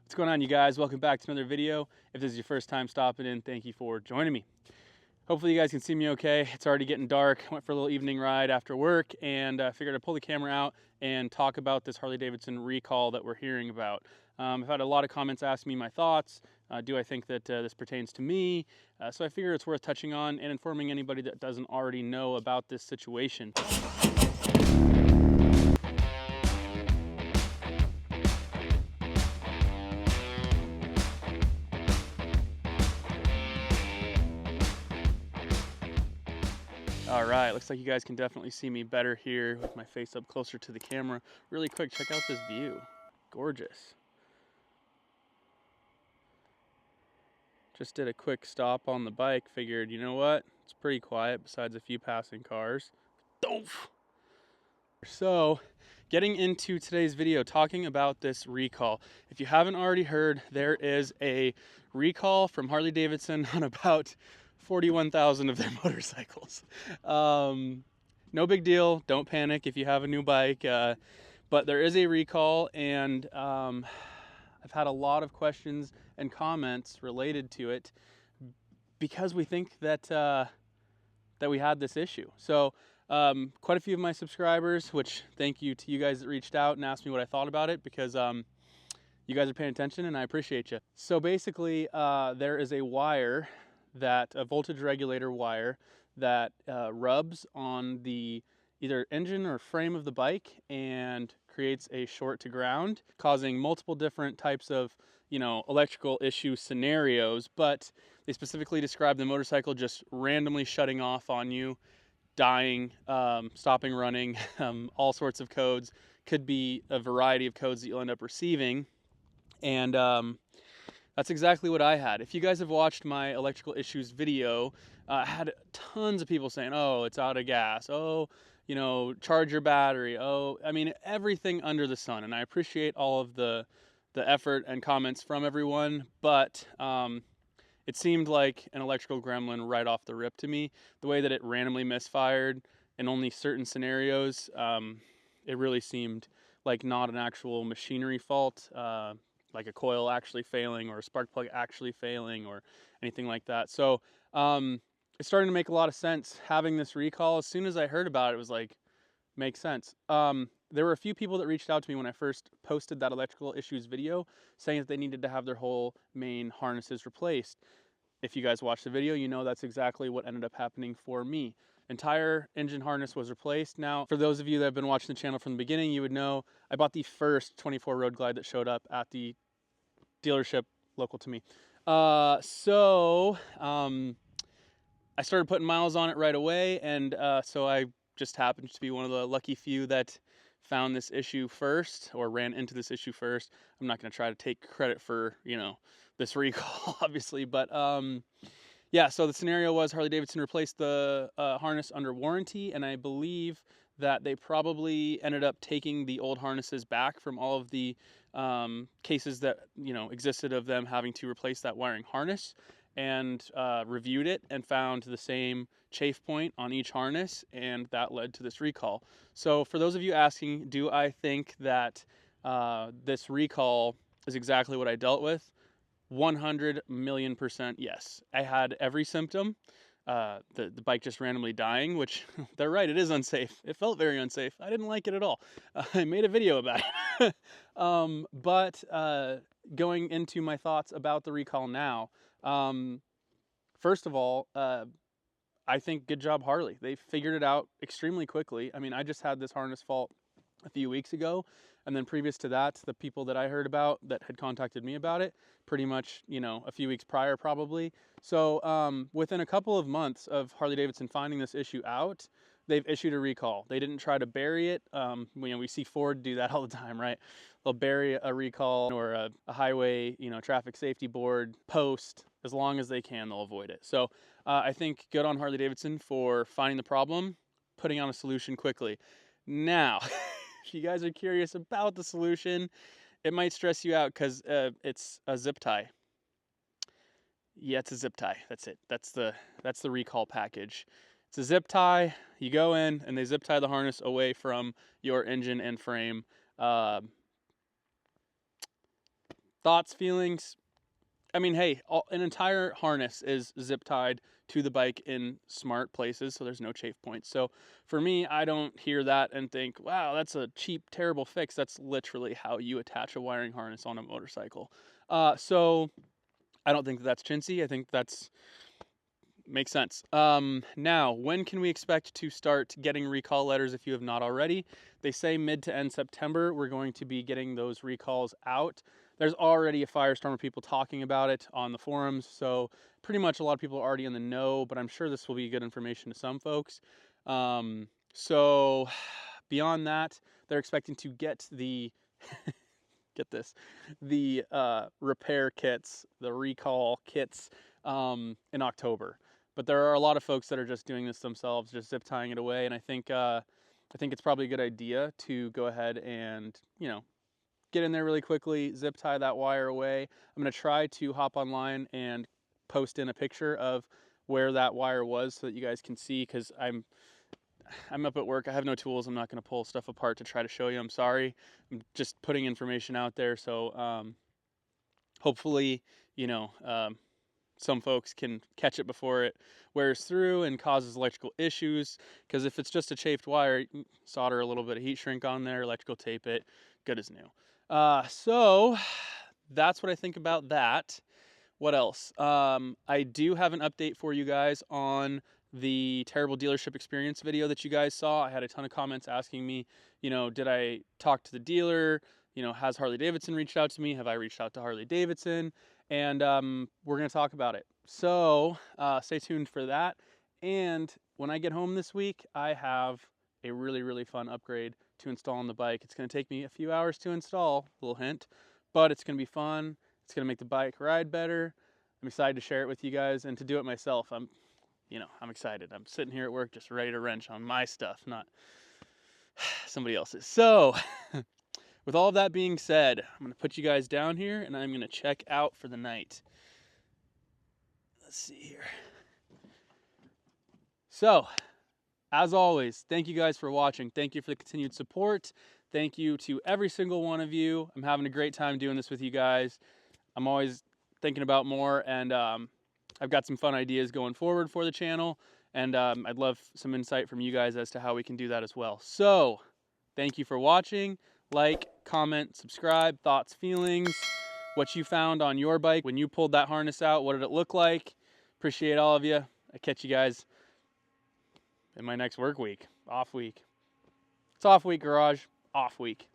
What's going on, you guys? Welcome back to another video. If this is your first time stopping in, thank you for joining me. Hopefully you guys can see me okay. It's already getting dark. Went for a little evening ride after work and figured I'd pull the camera out and talk about this Harley Davidson recall that we're hearing about. I've had a lot of comments asking me my thoughts. Do I think that this pertains to me? So I figure it's worth touching on and informing anybody that doesn't already know about this situation. All right, looks like you guys can definitely see me better here with my face up closer to the camera. Really quick, check out this view. Gorgeous. Just did a quick stop on the bike, figured, you know what? It's pretty quiet besides a few passing cars. Doof! So, getting into today's video, talking about this recall. If you haven't already heard, there is a recall from Harley Davidson on about 41,000 of their motorcycles. No big deal. Don't panic if you have a new bike. But there is a recall, and I've had a lot of questions and comments related to it because we think that that we had this issue. So quite a few of my subscribers, which thank you to you guys that reached out and asked me what I thought about it, because you guys are paying attention and I appreciate you. So basically there is a wire, a voltage regulator wire that rubs on the either engine or frame of the bike and creates a short to ground, causing multiple different types of, electrical issue scenarios. But they specifically describe the motorcycle just randomly shutting off on you, dying, stopping running, all sorts of codes. Could be a variety of codes that you'll end up receiving. And that's exactly what I had. If you guys have watched my electrical issues video, I had tons of people saying, oh, it's out of gas. Oh, charge your battery. Oh, I mean, everything under the sun. And I appreciate all of the effort and comments from everyone, but it seemed like an electrical gremlin right off the rip to me. The way that it randomly misfired in only certain scenarios, it really seemed like not an actual machinery fault, like a coil actually failing or a spark plug actually failing or anything like that. So it's starting to make a lot of sense having this recall. As soon as I heard about it, it was like, makes sense. There were a few people that reached out to me when I first posted that electrical issues video saying that they needed to have their whole main harnesses replaced. If you guys watched the video, you know that's exactly what ended up happening for me. Entire engine harness was replaced. Now, for those of you that have been watching the channel from the beginning, you would know I bought the first 24 Road Glide that showed up at the dealership local to me. I started putting miles on it right away, and so I just happened to be one of the lucky few that found this issue first, or ran into this issue first. I'm not going to try to take credit for, this recall, obviously, but yeah, so the scenario was Harley Davidson replaced the harness under warranty, and I believe that they probably ended up taking the old harnesses back from all of the cases that, existed of them having to replace that wiring harness, and reviewed it and found the same chafe point on each harness, and that led to this recall. So for those of you asking, do I think that this recall is exactly what I dealt with? 100,000,000% yes. I had every symptom. The bike just randomly dying, which they're right, it is unsafe. It felt very unsafe. I didn't like it at all. I made a video about it. But going into my thoughts about the recall now, first of all, I think good job Harley. They figured it out extremely quickly. I mean, I just had this harness fault a few weeks ago, and then previous to that, the people that I heard about that had contacted me about it pretty much, a few weeks prior probably. So within a couple of months of Harley Davidson finding this issue out, they've issued a recall. They didn't try to bury it. We see Ford do that all the time, right? They'll bury a recall or a highway, traffic safety board post. As long as they can, they'll avoid it. So I think good on Harley Davidson for finding the problem, putting on a solution quickly. Now, if you guys are curious about the solution, it might stress you out because it's a zip tie. Yeah, it's a zip tie. That's it. That's the recall package. It's a zip tie. You go in and they zip tie the harness away from your engine and frame. Thought Thoughts, feelings? I mean, hey, an entire harness is zip tied to the bike in smart places, so there's no chafe points. So for me, I don't hear that and think, wow, that's a cheap, terrible fix. That's literally how you attach a wiring harness on a motorcycle. So I don't think that's chintzy. I think that's makes sense. Now, when can we expect to start getting recall letters if you have not already? They say mid to end September, we're going to be getting those recalls out. There's already a firestorm of people talking about it on the forums, so pretty much a lot of people are already in the know, but I'm sure this will be good information to some folks. So beyond that, they're expecting to get the get this, the repair kits, the recall kits in October. But there are a lot of folks that are just doing this themselves, just zip tying it away. And I think it's probably a good idea to go ahead and, you know, get in there really quickly, zip tie that wire away. I'm going to try to hop online and post in a picture of where that wire was so that you guys can see, because I'm up at work. I have no tools. I'm not going to pull stuff apart to try to show you. I'm sorry. I'm just putting information out there. So hopefully, you know, some folks can catch it before it wears through and causes electrical issues. Because if it's just a chafed wire, solder a little bit of heat shrink on there, electrical tape it, good as new. So that's what I think about that. What else? I do have an update for you guys on the terrible dealership experience video that you guys saw. I had a ton of comments asking me, you know, did I talk to the dealer? You know, has Harley Davidson reached out to me? Have I reached out to Harley Davidson? And we're going to talk about it. So stay tuned for that. And when I get home this week, I have a really, really fun upgrade to install on the bike. It's going to take me a few hours to install, little hint, but it's going to be fun. It's going to make the bike ride better. I'm excited to share it with you guys and to do it myself. I'm excited. I'm sitting here at work just ready to wrench on my stuff, not somebody else's. So with all of that being said, I'm going to put you guys down here and I'm going to check out for the night. Let's see here. So, as always, thank you guys for watching. Thank you for the continued support. Thank you to every single one of you. I'm having a great time doing this with you guys. I'm always thinking about more, and I've got some fun ideas going forward for the channel, and I'd love some insight from you guys as to how we can do that as well. So, thank you for watching. Like, comment, subscribe, thoughts, feelings, what you found on your bike when you pulled that harness out, what did it look like? Appreciate all of you. I catch you guys in my next work week, off week. It's off week, garage, off week.